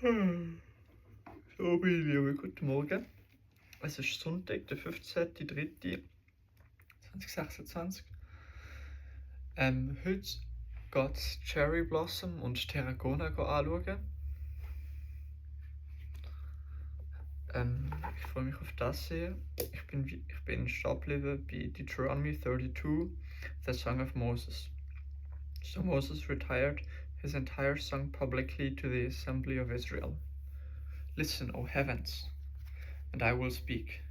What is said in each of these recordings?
So, liebe, guten Morgen. Es ist Sonntag, der 15.03.2026. Heute geht Cherry Blossom und Terragona anschauen. Ich freue mich auf das hier. Ich bin stehen geblieben bei Deuteronomy 32, the Song of Moses. So Moses retired his entire song publicly to the assembly of Israel. Listen, O heavens, and I will speak.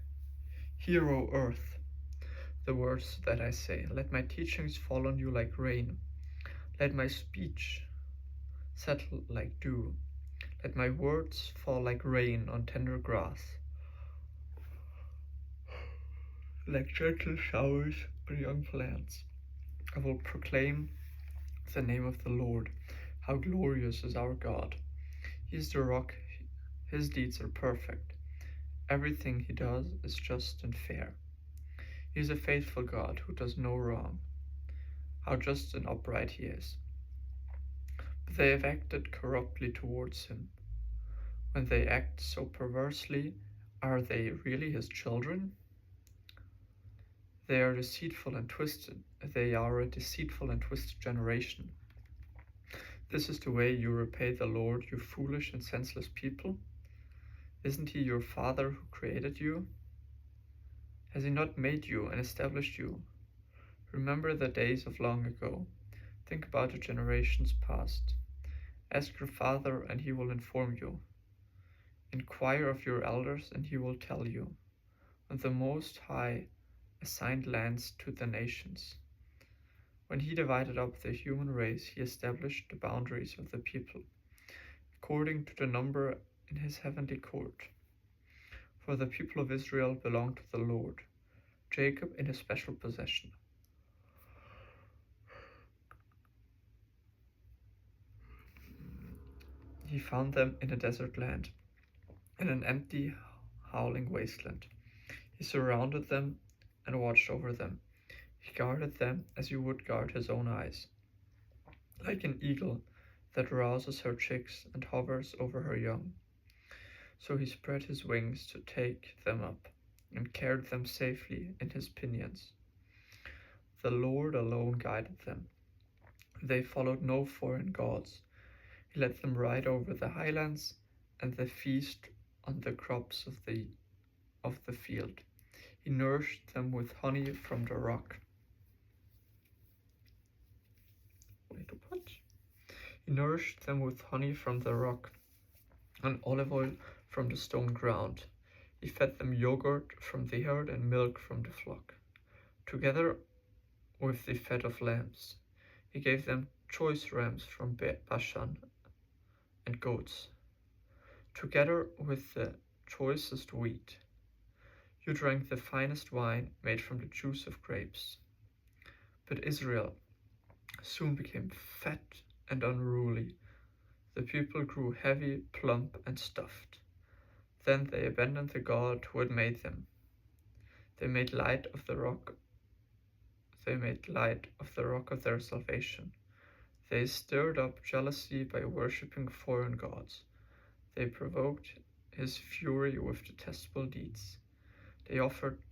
Hear, O earth, the words that I say. Let my teachings fall on you like rain. Let my speech settle like dew. Let my words fall like rain on tender grass, like gentle showers on young plants. I will proclaim the name of the Lord. How glorious is our God. He is the rock. His deeds are perfect. Everything he does is just and fair. He is a faithful God who does no wrong. How just and upright he is. But they have acted corruptly towards him. When they act so perversely, are they really his children? They are deceitful and twisted. They are a deceitful and twisted generation. This is the way you repay the Lord, you foolish and senseless people? Isn't he your Father who created you? Has he not made you and established you? Remember the days of long ago. Think about the generations past. Ask your father, and he will inform you. Inquire of your elders, and he will tell you. When the Most High assigned lands to the nations, when he divided up the human race, he established the boundaries of the people, according to the number in his heavenly court. For the people of Israel belong to the Lord, Jacob in a special possession. He found them in a desert land, in an empty, howling wasteland. He surrounded them and watched over them. He guarded them as he would guard his own eyes. Like an eagle that rouses her chicks and hovers over her young. So he spread his wings to take them up and carried them safely in his pinions. The Lord alone guided them. They followed no foreign gods. He let them ride over the highlands and the feast on the crops of the field. He nourished them with honey from the rock. He nourished them with honey from the rock and olive oil from the stone ground. He fed them yogurt from the herd and milk from the flock, together with the fat of lambs. He gave them choice rams from Bashan and goats, together with the choicest wheat. You drank the finest wine made from the juice of grapes. But Israel soon became fat and unruly. The people grew heavy, plump, and stuffed. Then they abandoned the God who had made them. They made light of the rock of their salvation. They stirred up jealousy by worshipping foreign gods. They provoked his fury with detestable deeds. They offered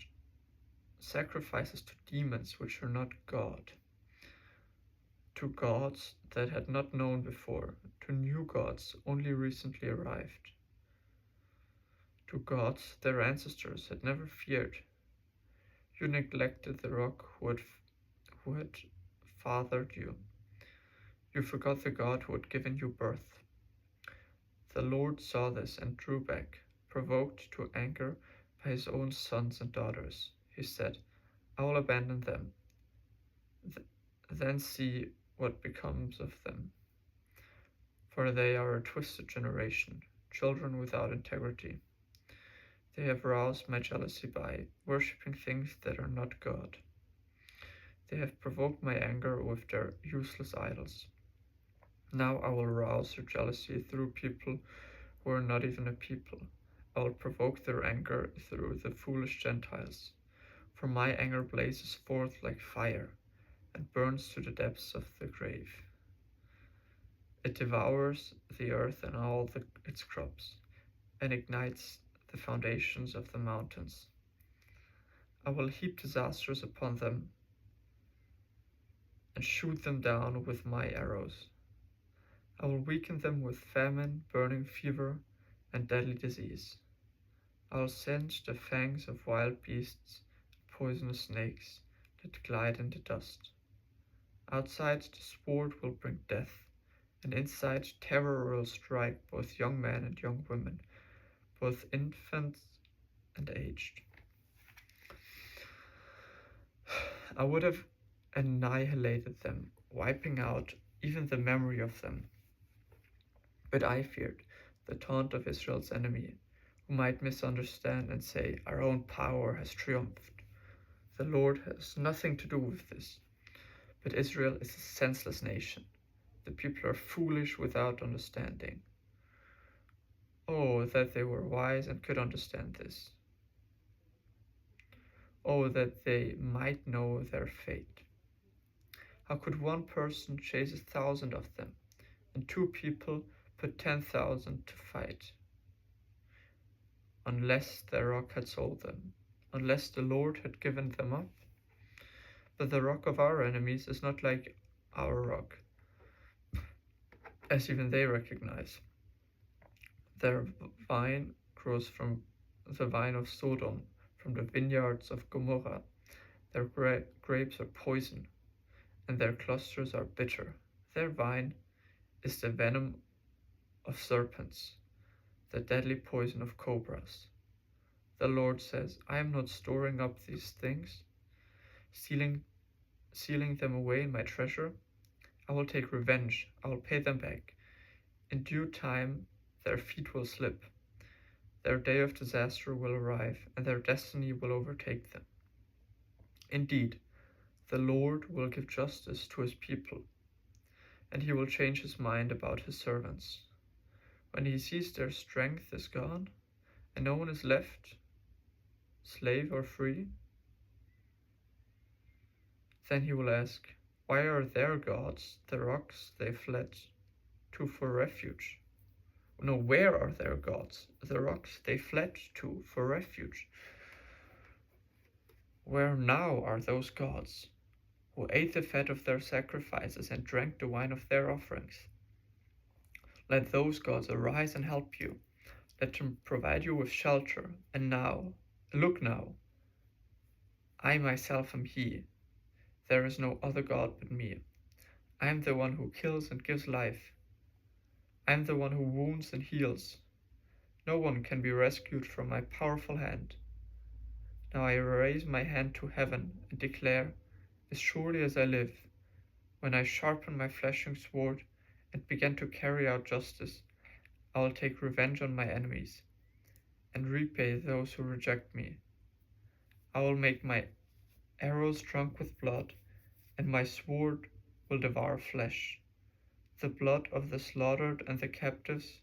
sacrifices to demons which are not God, to gods that had not known before, to new gods only recently arrived, to gods their ancestors had never feared. You neglected the rock who had fathered you. You forgot the God who had given you birth. The Lord saw this and drew back, provoked to anger by his own sons and daughters. He said, I will abandon them, then see what becomes of them. For they are a twisted generation, children without integrity. They have roused my jealousy by worshipping things that are not God. They have provoked my anger with their useless idols. Now I will rouse their jealousy through people who are not even a people. I will provoke their anger through the foolish Gentiles. For my anger blazes forth like fire and burns to the depths of the grave. It devours the earth and all its crops, and ignites the foundations of the mountains. I will heap disasters upon them and shoot them down with my arrows. I will weaken them with famine, burning fever, and deadly disease. I will send the fangs of wild beasts and poisonous snakes that glide in the dust. Outside the sword will bring death, and inside terror will strike both young men and young women, both infants and aged. I would have annihilated them, wiping out even the memory of them. But I feared the taunt of Israel's enemy, who might misunderstand and say, "Our own power has triumphed." The Lord has nothing to do with this. But Israel is a senseless nation. The people are foolish without understanding. Oh, that they were wise and could understand this. Oh, that they might know their fate. How could one person chase 1,000 of them, and two people put 10,000 to fight? Unless their rock had sold them, unless the Lord had given them up. But the rock of our enemies is not like our rock, as even they recognize. Their vine grows from the vine of Sodom, from the vineyards of Gomorrah. Their grapes are poison, and their clusters are bitter. Their vine is the venom of serpents, the deadly poison of cobras. The Lord says, I am not storing up these things, sealing them away in my treasure. I will take revenge. I will pay them back. In due time, their feet will slip. Their day of disaster will arrive, and their destiny will overtake them. Indeed, the Lord will give justice to his people, and he will change his mind about his servants. When he sees their strength is gone, and no one is left, slave or free, then he will ask, why are their gods the rocks they fled to for refuge? No, where are their gods, the rocks they fled to for refuge? Where now are those gods who ate the fat of their sacrifices and drank the wine of their offerings? Let those gods arise and help you. Let them provide you with shelter. And now, look now, I myself am he. There is no other God but me. I am the one who kills and gives life. I am the one who wounds and heals. No one can be rescued from my powerful hand. Now I raise my hand to heaven and declare, as surely as I live, when I sharpen my flashing sword and begin to carry out justice, I will take revenge on my enemies and repay those who reject me. I will make my arrows drunk with blood, and my sword will devour flesh, the blood of the slaughtered and the captives,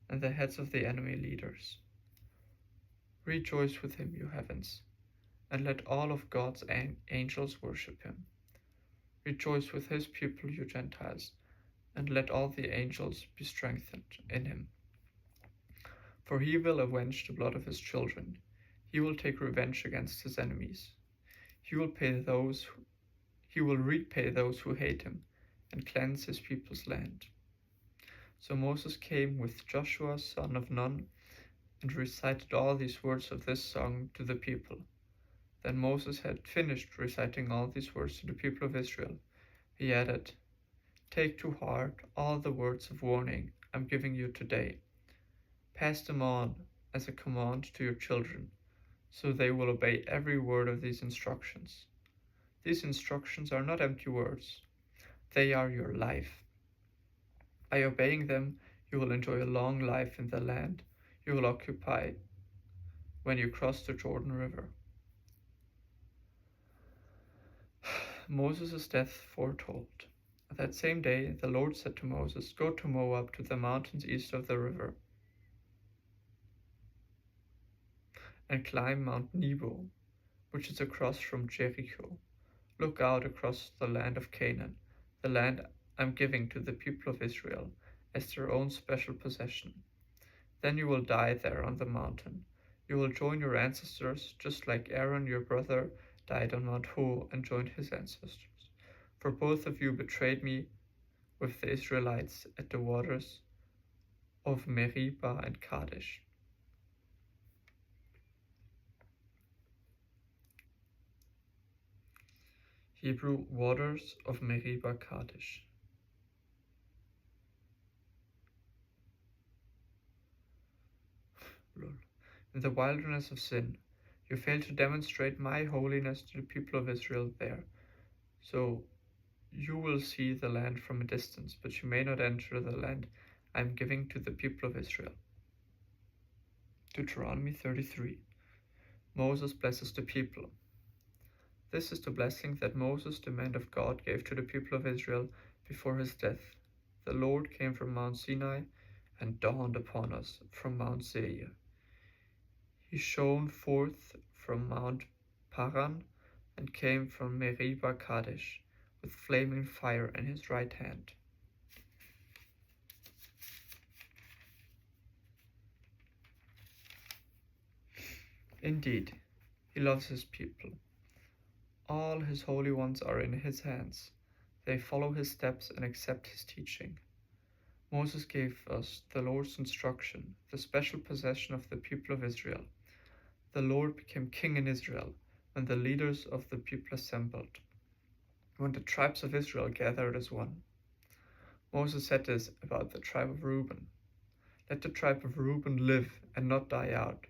and the heads of the enemy leaders. Rejoice with him, you heavens, and let all of God's angels worship him. Rejoice with his people, you Gentiles, and let all the angels be strengthened in him. For he will avenge the blood of his children. He will take revenge against his enemies. He will repay those who hate him and cleanse his people's land. So Moses came with Joshua, son of Nun, and recited all these words of this song to the people. Then Moses had finished reciting all these words to the people of Israel. He added, Take to heart all the words of warning I'm giving you today. Pass them on as a command to your children, so they will obey every word of these instructions. These instructions are not empty words. They are your life. By obeying them, you will enjoy a long life in the land you will occupy when you cross the Jordan River. Moses' death foretold. That same day, the Lord said to Moses, Go to Moab, to the mountains east of the river, and climb Mount Nebo, which is across from Jericho. Look out across the land of Canaan, the land I'm giving to the people of Israel as their own special possession. Then you will die there on the mountain. You will join your ancestors, just like Aaron your brother died on Mount Hor and joined his ancestors. For both of you betrayed me with the Israelites at the waters of Meribah and Kadesh. Hebrew, waters of Meribah Kadesh. In the wilderness of Sin, you failed to demonstrate my holiness to the people of Israel there. So you will see the land from a distance, but you may not enter the land I am giving to the people of Israel. Deuteronomy 33. Moses blesses the people. This is the blessing that Moses, the man of God, gave to the people of Israel before his death. The Lord came from Mount Sinai and dawned upon us from Mount Seir. He shone forth from Mount Paran and came from Meribah Kadesh with flaming fire in his right hand. Indeed, he loves his people. All his holy ones are in his hands. They follow his steps and accept his teaching. Moses gave us the Lord's instruction, the special possession of the people of Israel. The Lord became king in Israel when the leaders of the people assembled, when the tribes of Israel gathered as one. Moses said this about the tribe of Reuben. Let the tribe of Reuben live and not die out,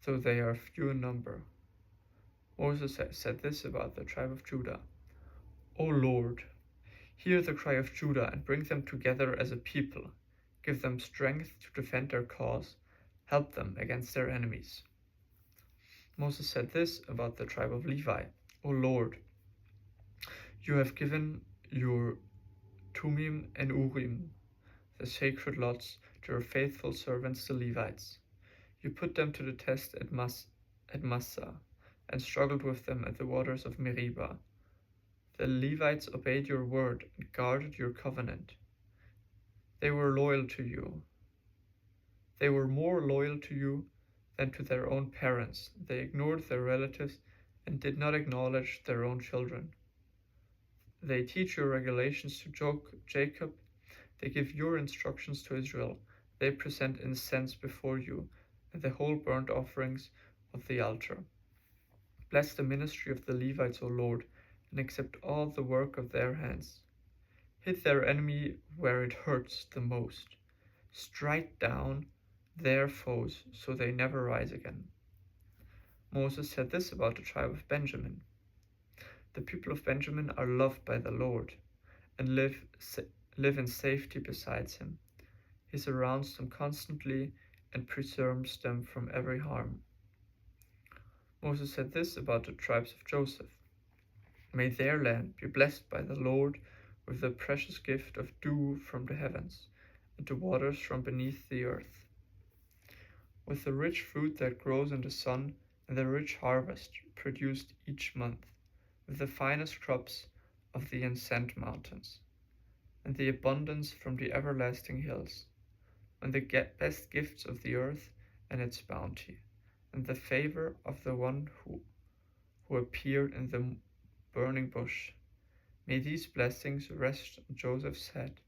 though they are few in number. Moses said this about the tribe of Judah. O Lord, hear the cry of Judah and bring them together as a people. Give them strength to defend their cause. Help them against their enemies. Moses said this about the tribe of Levi. O Lord, you have given your Tumim and Urim, the sacred lots, to your faithful servants the Levites. You put them to the test at Massah and struggled with them at the waters of Meribah. The Levites obeyed your word and guarded your covenant. They were loyal to you. They were more loyal to you than to their own parents. They ignored their relatives and did not acknowledge their own children. They teach your regulations to Jacob. They give your instructions to Israel. They present incense before you and the whole burnt offerings of the altar. Bless the ministry of the Levites, O Lord, and accept all the work of their hands. Hit their enemy where it hurts the most. Strike down their foes so they never rise again. Moses said this about the tribe of Benjamin. The people of Benjamin are loved by the Lord and live in safety beside him. He surrounds them constantly and preserves them from every harm. Moses said this about the tribes of Joseph. May their land be blessed by the Lord with the precious gift of dew from the heavens and the waters from beneath the earth, with the rich fruit that grows in the sun and the rich harvest produced each month, with the finest crops of the Ascent mountains, and the abundance from the everlasting hills, and the best gifts of the earth and its bounty, and the favor of the one who appeared in the burning bush. May these blessings rest on Joseph's head,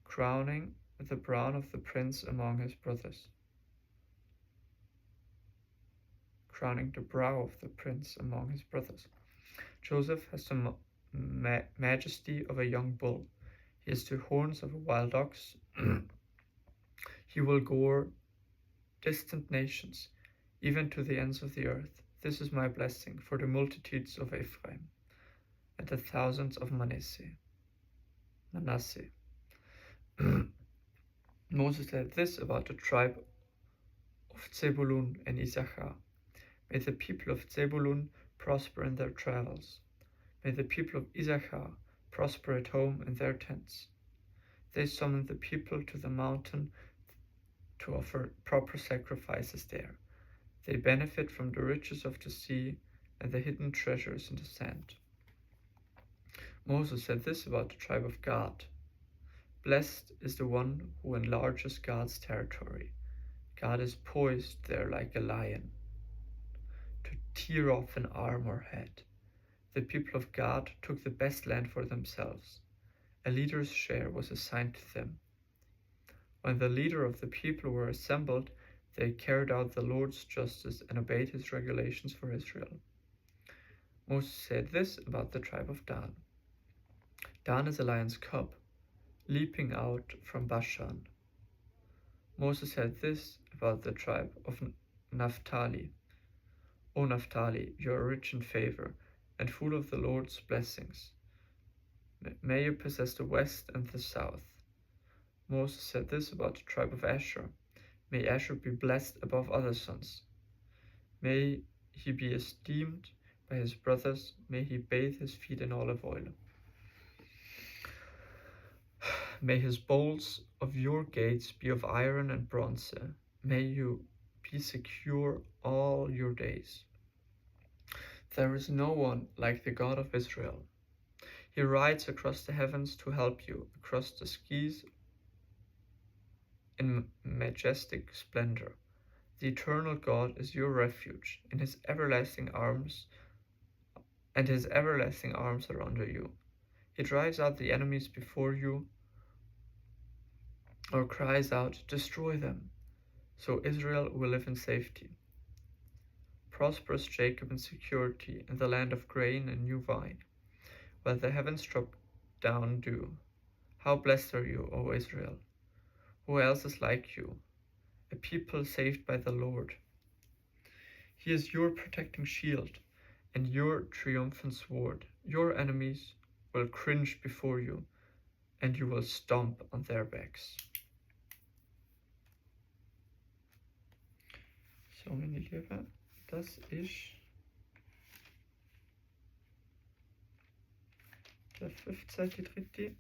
crowning the brow of the prince among his brothers. Crowning the brow of the prince among his brothers. Joseph has the majesty of a young bull. He has the horns of a wild ox. He will gore distant nations, even to the ends of the earth. This is my blessing for the multitudes of Ephraim and the thousands of Manasseh. Moses said this about the tribe of Zebulun and Issachar. May the people of Zebulun prosper in their travels. May the people of Issachar prosper at home in their tents. They summon the people to the mountain to offer proper sacrifices there. They benefit from the riches of the sea and the hidden treasures in the sand. Moses said this about the tribe of Gad. Blessed is the one who enlarges God's territory. God is poised there like a lion to tear off an arm or head. The people of God took the best land for themselves. A leader's share was assigned to them. When the leader of the people were assembled, they carried out the Lord's justice and obeyed his regulations for Israel. Moses said this about the tribe of Dan. Dan is a lion's cub, leaping out from Bashan. Moses said this about the tribe of Naphtali. O Naphtali, you are rich in favor and full of the Lord's blessings. May you possess the west and the south. Moses said this about the tribe of Asher. May Asher be blessed above other sons. May he be esteemed by his brothers. May he bathe his feet in olive oil. May his bowls of your gates be of iron and bronze. May you be secure all your days. There is no one like the God of Israel. He rides across the heavens to help you, across the skies in majestic splendor. The eternal God is your refuge, in his everlasting arms, and his everlasting arms are under you. He drives out the enemies before you, or cries out, destroy them, so Israel will live in safety. Prosperous Jacob in security, in the land of grain and new wine, where the heavens drop down dew. How blessed are you, O Israel! Who else is like you, a people saved by the Lord? He is your protecting shield and your triumphant sword. Your enemies will cringe before you, and you will stomp on their backs. So, meine Liebe, das ist der 15.3.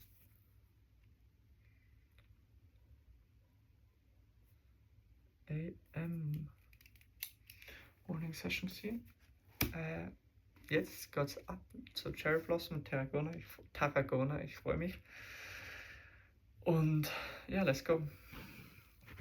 AM Morning Session gewesen. Jetzt geht's ab zur Cherry Blossom und Tarragona. Ich freue mich. Und ja, let's go.